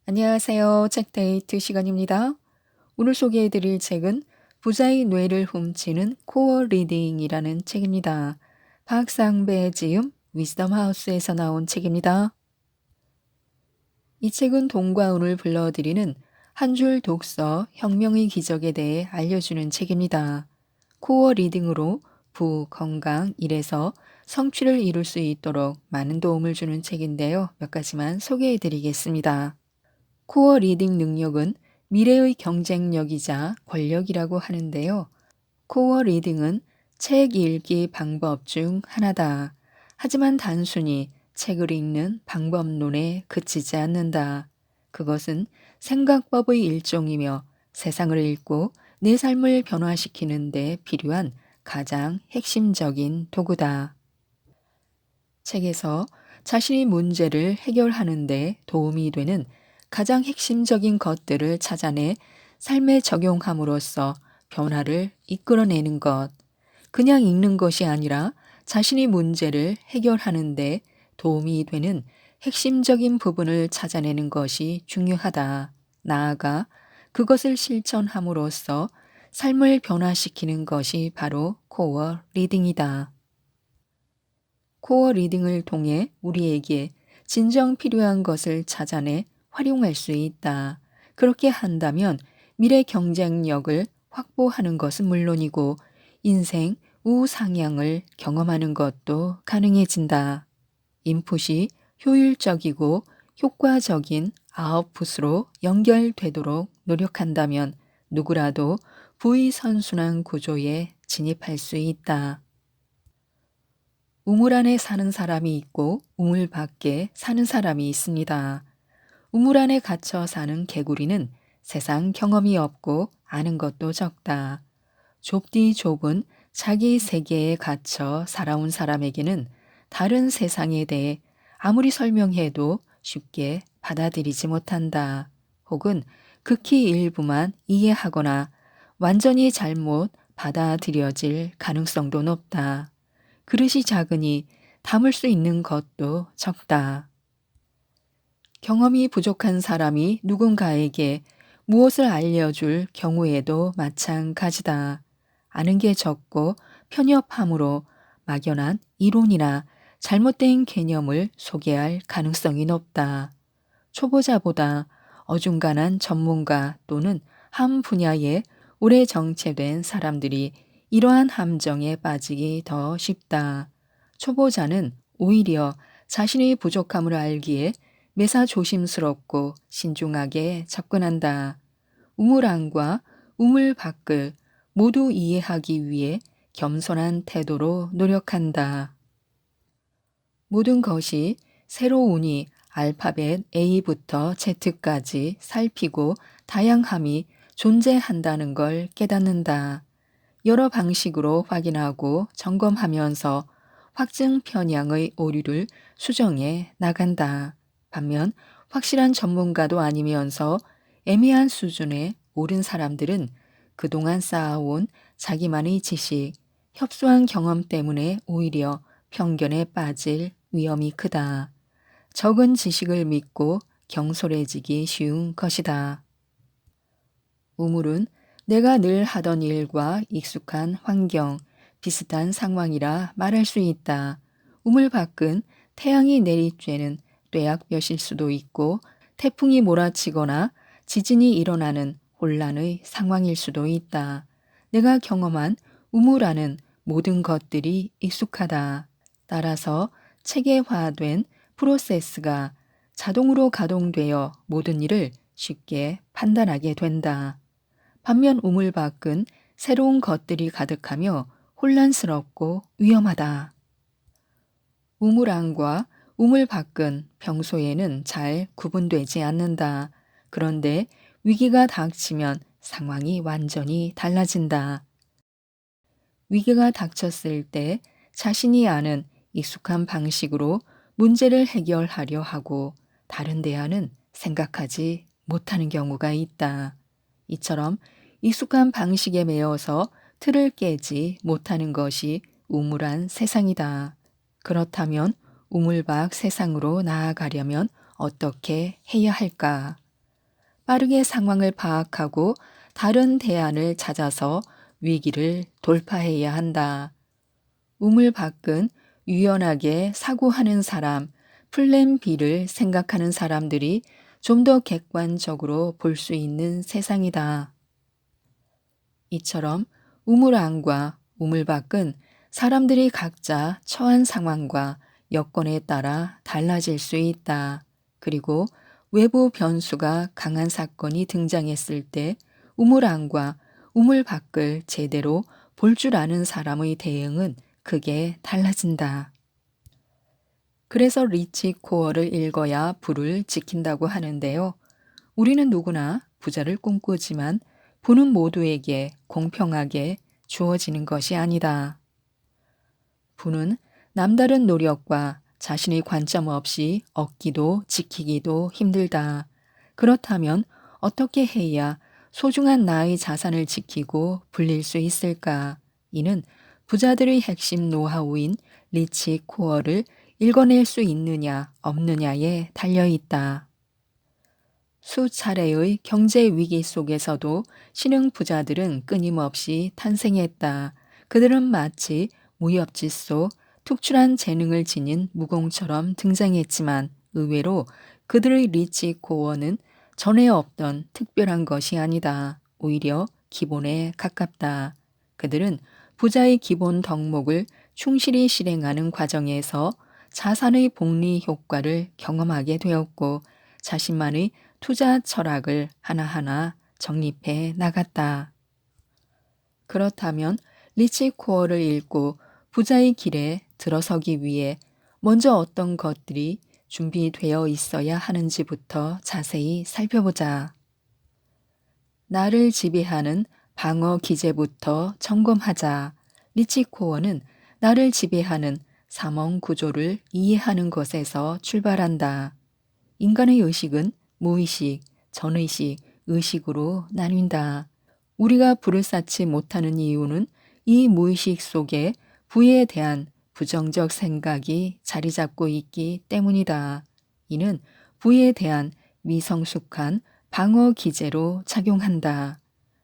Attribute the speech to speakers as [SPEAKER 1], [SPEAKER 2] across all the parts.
[SPEAKER 1] 안녕하세요. 책데이트 시간입니다. 오늘 소개해드릴 책은 부자의 뇌를 훔치는 코어 리딩이라는 책입니다. 박상배 지음 위즈덤 하우스에서 나온 책입니다. 이 책은 돈과 운을 불러들이는 한 줄 독서 혁명의 기적에 대해 알려주는 책입니다. 코어 리딩으로 부, 건강, 일에서 성취를 이룰 수 있도록 많은 도움을 주는 책인데요. 몇 가지만 소개해드리겠습니다. 코어 리딩 능력은 미래의 경쟁력이자 권력이라고 하는데요. 코어 리딩은 책 읽기 방법 중 하나다. 하지만 단순히 책을 읽는 방법론에 그치지 않는다. 그것은 생각법의 일종이며 세상을 읽고 내 삶을 변화시키는 데 필요한 가장 핵심적인 도구다. 책에서 자신이 문제를 해결하는 데 도움이 되는 가장 핵심적인 것들을 찾아내 삶에 적용함으로써 변화를 이끌어내는 것. 그냥 읽는 것이 아니라 자신이 문제를 해결하는 데 도움이 되는 핵심적인 부분을 찾아내는 것이 중요하다. 나아가 그것을 실천함으로써 삶을 변화시키는 것이 바로 코어 리딩이다. 코어 리딩을 통해 우리에게 진정 필요한 것을 찾아내 활용할 수 있다. 그렇게 한다면 미래 경쟁력을 확보하는 것은 물론이고 인생 우상향을 경험하는 것도 가능해진다. 인풋이 효율적이고 효과적인 아웃풋으로 연결되도록 노력한다면 누구라도 부의선순환 구조에 진입할 수 있다. 우물 안에 사는 사람이 있고 우물 밖에 사는 사람이 있습니다. 우물 안에 갇혀 사는 개구리는 세상 경험이 없고 아는 것도 적다. 좁디 좁은 자기 세계에 갇혀 살아온 사람에게는 다른 세상에 대해 아무리 설명해도 쉽게 받아들이지 못한다. 혹은 극히 일부만 이해하거나 완전히 잘못 받아들여질 가능성도 높다. 그릇이 작으니 담을 수 있는 것도 적다. 경험이 부족한 사람이 누군가에게 무엇을 알려줄 경우에도 마찬가지다. 아는 게 적고 편협함으로 막연한 이론이나 잘못된 개념을 소개할 가능성이 높다. 초보자보다 어중간한 전문가 또는 한 분야에 오래 정체된 사람들이 이러한 함정에 빠지기 더 쉽다. 초보자는 오히려 자신의 부족함을 알기에 매사 조심스럽고 신중하게 접근한다. 우물 안과 우물 밖을 모두 이해하기 위해 겸손한 태도로 노력한다. 모든 것이 새로우니 알파벳 A부터 Z까지 살피고 다양함이 존재한다는 걸 깨닫는다. 여러 방식으로 확인하고 점검하면서 확증 편향의 오류를 수정해 나간다. 반면 확실한 전문가도 아니면서 애매한 수준에 오른 사람들은 그동안 쌓아온 자기만의 지식, 협소한 경험 때문에 오히려 편견에 빠질 위험이 크다. 적은 지식을 믿고 경솔해지기 쉬운 것이다. 우물은 내가 늘 하던 일과 익숙한 환경, 비슷한 상황이라 말할 수 있다. 우물 밖은 태양이 내리쬐는 뙤약볕일 수도 있고 태풍이 몰아치거나 지진이 일어나는 혼란의 상황일 수도 있다. 내가 경험한 우물 안은 모든 것들이 익숙하다. 따라서 체계화된 프로세스가 자동으로 가동되어 모든 일을 쉽게 판단하게 된다. 반면 우물 밖은 새로운 것들이 가득하며 혼란스럽고 위험하다. 우물 안과 우물 밖은 평소에는 잘 구분되지 않는다. 그런데 위기가 닥치면 상황이 완전히 달라진다. 위기가 닥쳤을 때 자신이 아는 익숙한 방식으로 문제를 해결하려 하고 다른 대안은 생각하지 못하는 경우가 있다. 이처럼 익숙한 방식에 매여서 틀을 깨지 못하는 것이 우물안 세상이다. 그렇다면 우물 밖 세상으로 나아가려면 어떻게 해야 할까? 빠르게 상황을 파악하고 다른 대안을 찾아서 위기를 돌파해야 한다. 우물 밖은 유연하게 사고하는 사람, 플랜 B를 생각하는 사람들이 좀 더 객관적으로 볼 수 있는 세상이다. 이처럼 우물 안과 우물 밖은 사람들이 각자 처한 상황과 여건에 따라 달라질 수 있다. 그리고 외부 변수가 강한 사건이 등장했을 때 우물 안과 우물 밖을 제대로 볼 줄 아는 사람의 대응은 크게 달라진다. 그래서 리치 코어를 읽어야 부를 지킨다고 하는데요. 우리는 누구나 부자를 꿈꾸지만 부는 모두에게 공평하게 주어지는 것이 아니다. 부는 남다른 노력과 자신의 관점 없이 얻기도 지키기도 힘들다. 그렇다면 어떻게 해야 소중한 나의 자산을 지키고 불릴 수 있을까? 이는 부자들의 핵심 노하우인 리치 코어를 읽어낼 수 있느냐 없느냐에 달려 있다. 수차례의 경제 위기 속에서도 신흥 부자들은 끊임없이 탄생했다. 그들은 마치 무협지 속 특출한 재능을 지닌 무공처럼 등장했지만 의외로 그들의 리치 코어는 전에 없던 특별한 것이 아니다. 오히려 기본에 가깝다. 그들은 부자의 기본 덕목을 충실히 실행하는 과정에서 자산의 복리 효과를 경험하게 되었고 자신만의 투자 철학을 하나하나 정립해 나갔다. 그렇다면 리치 코어를 읽고 부자의 길에 들어서기 위해 먼저 어떤 것들이 준비되어 있어야 하는지부터 자세히 살펴보자. 나를 지배하는 방어 기제부터 점검하자. 리치 코어는 나를 지배하는 삼원 구조를 이해하는 것에서 출발한다. 인간의 의식은 무의식, 전의식, 의식으로 나뉜다. 우리가 부를 쌓지 못하는 이유는 이 무의식 속에 부에 대한 부정적 생각이 자리 잡고 있기 때문이다. 이는 부에 대한 미성숙한 방어 기제로 작용한다.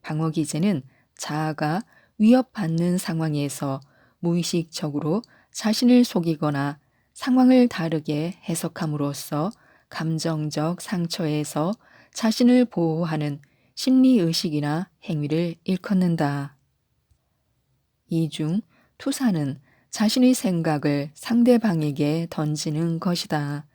[SPEAKER 1] 방어 기제는 자아가 위협받는 상황에서 무의식적으로 자신을 속이거나 상황을 다르게 해석함으로써 감정적 상처에서 자신을 보호하는 심리의식이나 행위를 일컫는다. 이 중 투사는 자신의 생각을 상대방에게 던지는 것이다.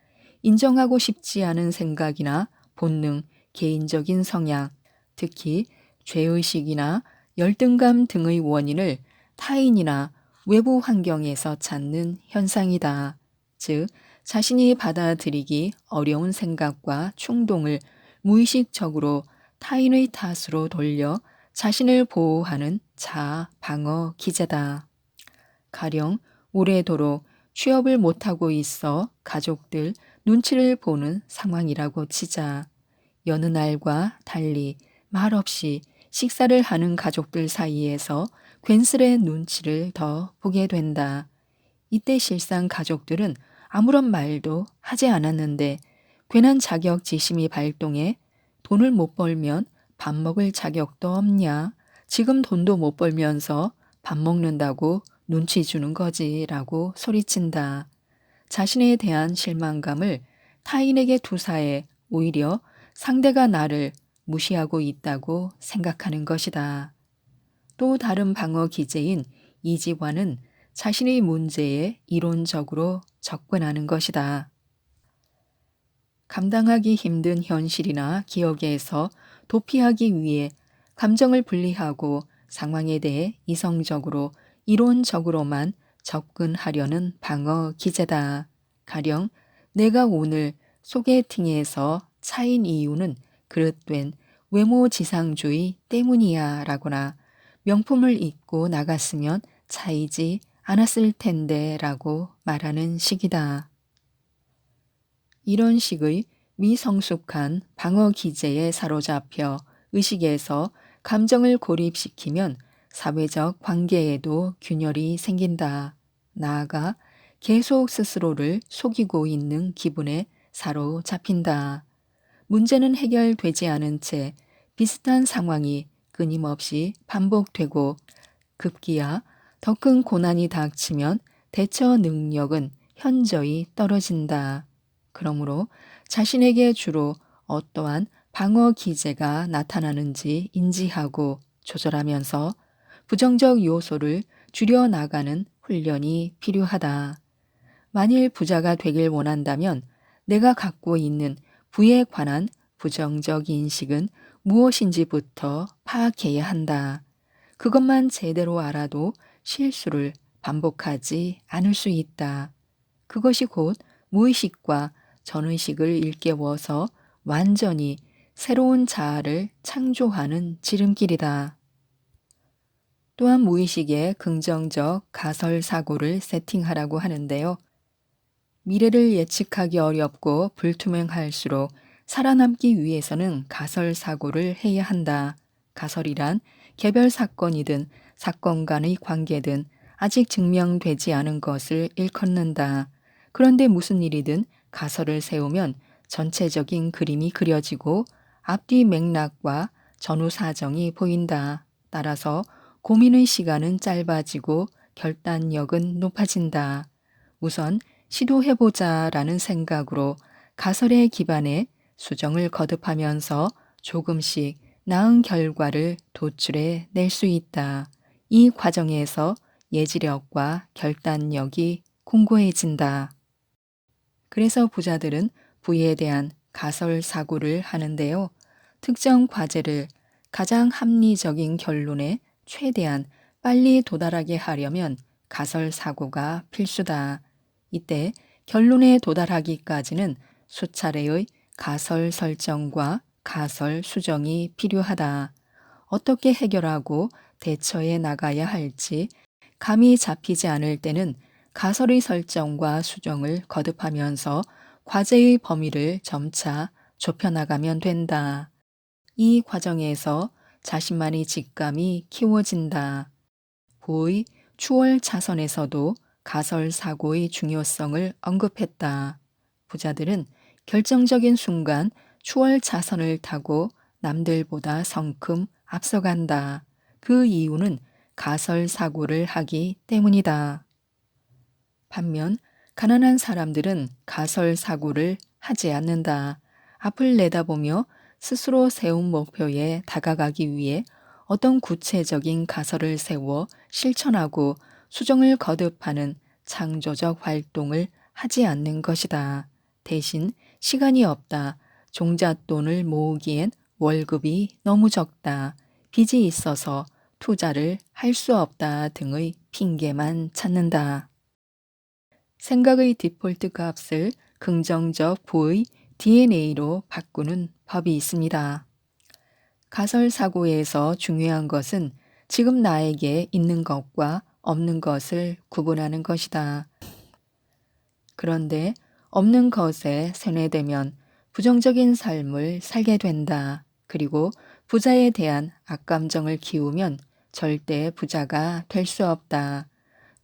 [SPEAKER 1] 인정하고 싶지 않은 생각이나 본능, 개인적인 성향, 특히 죄의식이나 열등감 등의 원인을 타인이나 외부 환경에서 찾는 현상이다. 즉, 자신이 받아들이기 어려운 생각과 충동을 무의식적으로 타인의 탓으로 돌려 자신을 보호하는 자아 방어 기제다. 가령 오래도록 취업을 못하고 있어 가족들 눈치를 보는 상황이라고 치자. 여느 날과 달리 말없이 식사를 하는 가족들 사이에서 괜스레 눈치를 더 보게 된다. 이때 실상 가족들은 아무런 말도 하지 않았는데 괜한 자격지심이 발동해 돈을 못 벌면 밥 먹을 자격도 없냐? 지금 돈도 못 벌면서 밥 먹는다고 눈치 주는 거지라고 소리친다. 자신에 대한 실망감을 타인에게 투사해 오히려 상대가 나를 무시하고 있다고 생각하는 것이다. 또 다른 방어 기제인 이지화는 자신의 문제에 이론적으로 접근하는 것이다. 감당하기 힘든 현실이나 기억에서 도피하기 위해 감정을 분리하고 상황에 대해 이성적으로 이론적으로만 접근하려는 방어 기제다. 가령 내가 오늘 소개팅에서 차인 이유는 그릇된 외모지상주의 때문이야 라거나 명품을 입고 나갔으면 차이지 않았을 텐데 라고 말하는 식이다. 이런 식의 미성숙한 방어 기제에 사로잡혀 의식에서 감정을 고립시키면 사회적 관계에도 균열이 생긴다. 나아가 계속 스스로를 속이고 있는 기분에 사로잡힌다. 문제는 해결되지 않은 채 비슷한 상황이 끊임없이 반복되고 급기야 더 큰 고난이 닥치면 대처 능력은 현저히 떨어진다. 그러므로 자신에게 주로 어떠한 방어 기제가 나타나는지 인지하고 조절하면서 부정적 요소를 줄여나가는 훈련이 필요하다. 만일 부자가 되길 원한다면 내가 갖고 있는 부에 관한 부정적 인식은 무엇인지부터 파악해야 한다. 그것만 제대로 알아도 실수를 반복하지 않을 수 있다. 그것이 곧 무의식과 전의식을 일깨워서 완전히 새로운 자아를 창조하는 지름길이다. 또한 무의식에 긍정적 가설 사고를 세팅하라고 하는데요. 미래를 예측하기 어렵고 불투명할수록 살아남기 위해서는 가설 사고를 해야 한다. 가설이란 개별 사건이든 사건 간의 관계든 아직 증명되지 않은 것을 일컫는다. 그런데 무슨 일이든 가설을 세우면 전체적인 그림이 그려지고 앞뒤 맥락과 전후 사정이 보인다. 따라서 고민의 시간은 짧아지고 결단력은 높아진다. 우선 시도해보자라는 생각으로 가설에 기반해 수정을 거듭하면서 조금씩 나은 결과를 도출해 낼 수 있다. 이 과정에서 예지력과 결단력이 공고해진다. 그래서 부자들은 부에 대한 가설 사고를 하는데요. 특정 과제를 가장 합리적인 결론에 최대한 빨리 도달하게 하려면 가설 사고가 필수다. 이때 결론에 도달하기까지는 수차례의 가설 설정과 가설 수정이 필요하다. 어떻게 해결하고 대처해 나가야 할지 감이 잡히지 않을 때는 가설의 설정과 수정을 거듭하면서 과제의 범위를 점차 좁혀나가면 된다. 이 과정에서 자신만의 직감이 키워진다. 고의 추월 차선에서도 가설 사고의 중요성을 언급했다. 부자들은 결정적인 순간 추월 차선을 타고 남들보다 성큼 앞서간다. 그 이유는 가설 사고를 하기 때문이다. 반면 가난한 사람들은 가설 사고를 하지 않는다. 앞을 내다보며 스스로 세운 목표에 다가가기 위해 어떤 구체적인 가설을 세워 실천하고 수정을 거듭하는 창조적 활동을 하지 않는 것이다. 대신 시간이 없다. 종잣돈을 모으기엔 월급이 너무 적다. 빚이 있어서 투자를 할 수 없다 등의 핑계만 찾는다. 생각의 디폴트 값을 긍정적 부의 DNA로 바꾸는 법이 있습니다. 가설 사고에서 중요한 것은 지금 나에게 있는 것과 없는 것을 구분하는 것이다. 그런데 없는 것에 세뇌되면 부정적인 삶을 살게 된다. 그리고 부자에 대한 악감정을 키우면 절대 부자가 될 수 없다.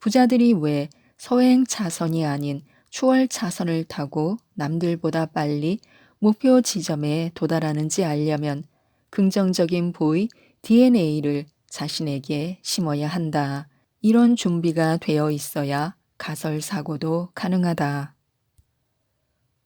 [SPEAKER 1] 부자들이 왜 서행 차선이 아닌 추월 차선을 타고 남들보다 빨리 목표 지점에 도달하는지 알려면 긍정적인 부의 DNA를 자신에게 심어야 한다. 이런 준비가 되어 있어야 가설 사고도 가능하다.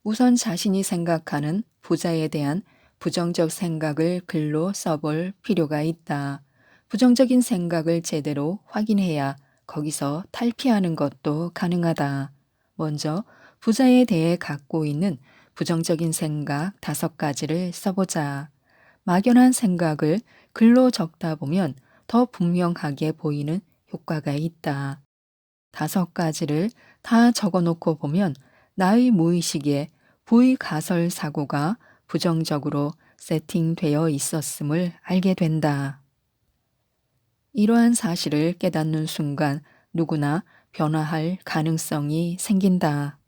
[SPEAKER 1] 우선 자신이 생각하는 부자에 대한 부정적 생각을 글로 써볼 필요가 있다. 부정적인 생각을 제대로 확인해야 거기서 탈피하는 것도 가능하다. 먼저 부자에 대해 갖고 있는 부정적인 생각 5가지를 써보자. 막연한 생각을 글로 적다 보면 더 분명하게 보이는 효과가 있다. 5가지를 다 적어놓고 보면 나의 무의식에 부의 가설 사고가 부정적으로 세팅되어 있었음을 알게 된다. 이러한 사실을 깨닫는 순간 누구나 변화할 가능성이 생긴다.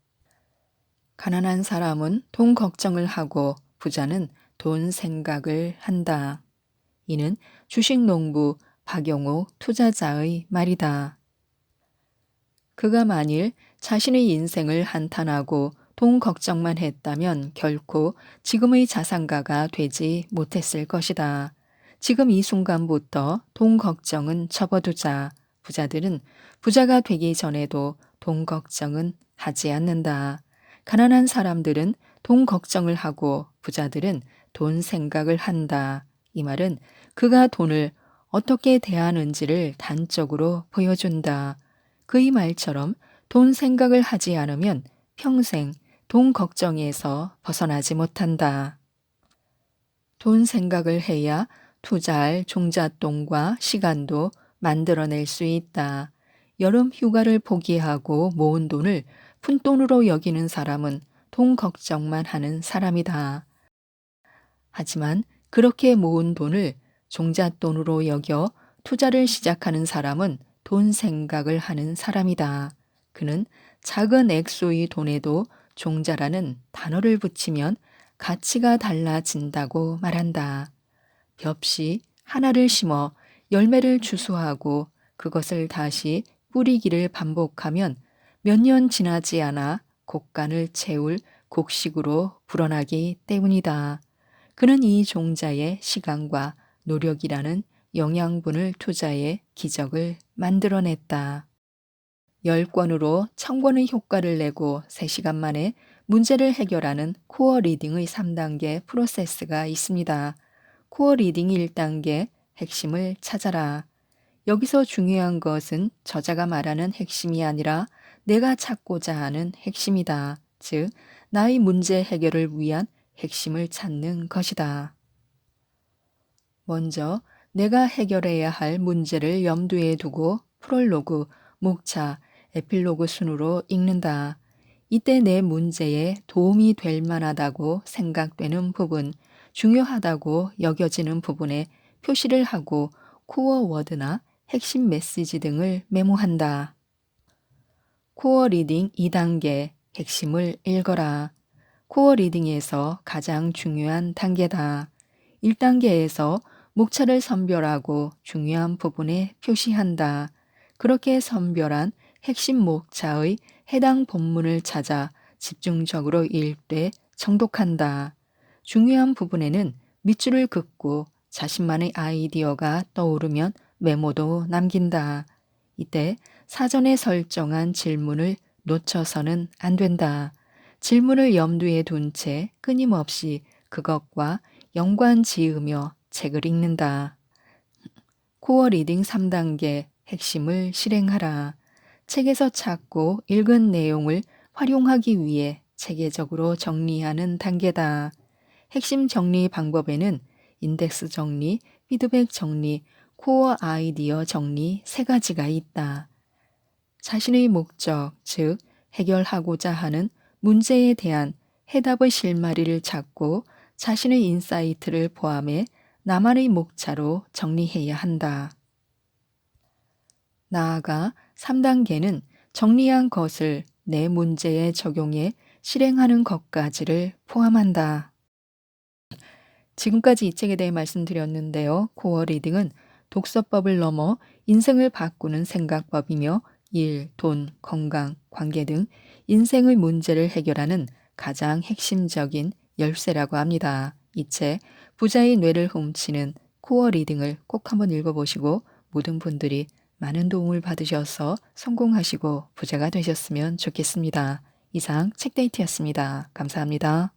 [SPEAKER 1] 가난한 사람은 돈 걱정을 하고 부자는 돈 생각을 한다. 이는 주식농부 박영호 투자자의 말이다. 그가 만일 자신의 인생을 한탄하고 돈 걱정만 했다면 결코 지금의 자산가가 되지 못했을 것이다. 지금 이 순간부터 돈 걱정은 접어두자. 부자들은 부자가 되기 전에도 돈 걱정은 하지 않는다. 가난한 사람들은 돈 걱정을 하고 부자들은 돈 생각을 한다. 이 말은 그가 돈을 어떻게 대하는지를 단적으로 보여준다. 그의 말처럼 돈 생각을 하지 않으면 평생 돈 걱정에서 벗어나지 못한다. 돈 생각을 해야 투자할 종잣돈과 시간도 만들어낼 수 있다. 여름 휴가를 포기하고 모은 돈을 푼돈으로 여기는 사람은 돈 걱정만 하는 사람이다. 하지만 그렇게 모은 돈을 종잣돈으로 여겨 투자를 시작하는 사람은 돈 생각을 하는 사람이다. 그는 작은 액수의 돈에도 종자라는 단어를 붙이면 가치가 달라진다고 말한다. 벽시 하나를 심어 열매를 추수하고 그것을 다시 뿌리기를 반복하면 몇 년 지나지 않아 곡간을 채울 곡식으로 불어나기 때문이다. 그는 이 종자의 시간과 노력이라는 영양분을 투자해 기적을 만들어냈다. 10권으로 1000권의 효과를 내고 3시간 만에 문제를 해결하는 코어 리딩의 3단계 프로세스가 있습니다. 코어 리딩 1단계 핵심을 찾아라. 여기서 중요한 것은 저자가 말하는 핵심이 아니라 내가 찾고자 하는 핵심이다. 즉, 나의 문제 해결을 위한 핵심을 찾는 것이다. 먼저 내가 해결해야 할 문제를 염두에 두고 프롤로그, 목차, 에필로그 순으로 읽는다. 이때 내 문제에 도움이 될 만하다고 생각되는 부분, 중요하다고 여겨지는 부분에 표시를 하고 코어 워드나 핵심 메시지 등을 메모한다. 코어 리딩 2단계 핵심을 읽어라. 코어 리딩에서 가장 중요한 단계다. 1단계에서 목차를 선별하고 중요한 부분에 표시한다. 그렇게 선별한 핵심 목차의 해당 본문을 찾아 집중적으로 읽되 정독한다. 중요한 부분에는 밑줄을 긋고 자신만의 아이디어가 떠오르면 메모도 남긴다. 이때 사전에 설정한 질문을 놓쳐서는 안 된다. 질문을 염두에 둔 채 끊임없이 그것과 연관 지으며 책을 읽는다. 코어 리딩 3단계 핵심을 실행하라. 책에서 찾고 읽은 내용을 활용하기 위해 체계적으로 정리하는 단계다. 핵심 정리 방법에는 인덱스 정리, 피드백 정리, 코어 아이디어 정리 3가지가 있다. 자신의 목적, 즉 해결하고자 하는 문제에 대한 해답의 실마리를 찾고 자신의 인사이트를 포함해 나만의 목차로 정리해야 한다. 나아가 3단계는 정리한 것을 내 문제에 적용해 실행하는 것까지를 포함한다. 지금까지 이 책에 대해 말씀드렸는데요. 코어 리딩은 독서법을 넘어 인생을 바꾸는 생각법이며 일, 돈, 건강, 관계 등 인생의 문제를 해결하는 가장 핵심적인 열쇠라고 합니다. 이 책 부자의 뇌를 훔치는 코어 리딩을 꼭 한번 읽어보시고 모든 분들이 많은 도움을 받으셔서 성공하시고 부자가 되셨으면 좋겠습니다. 이상 책데이트였습니다. 감사합니다.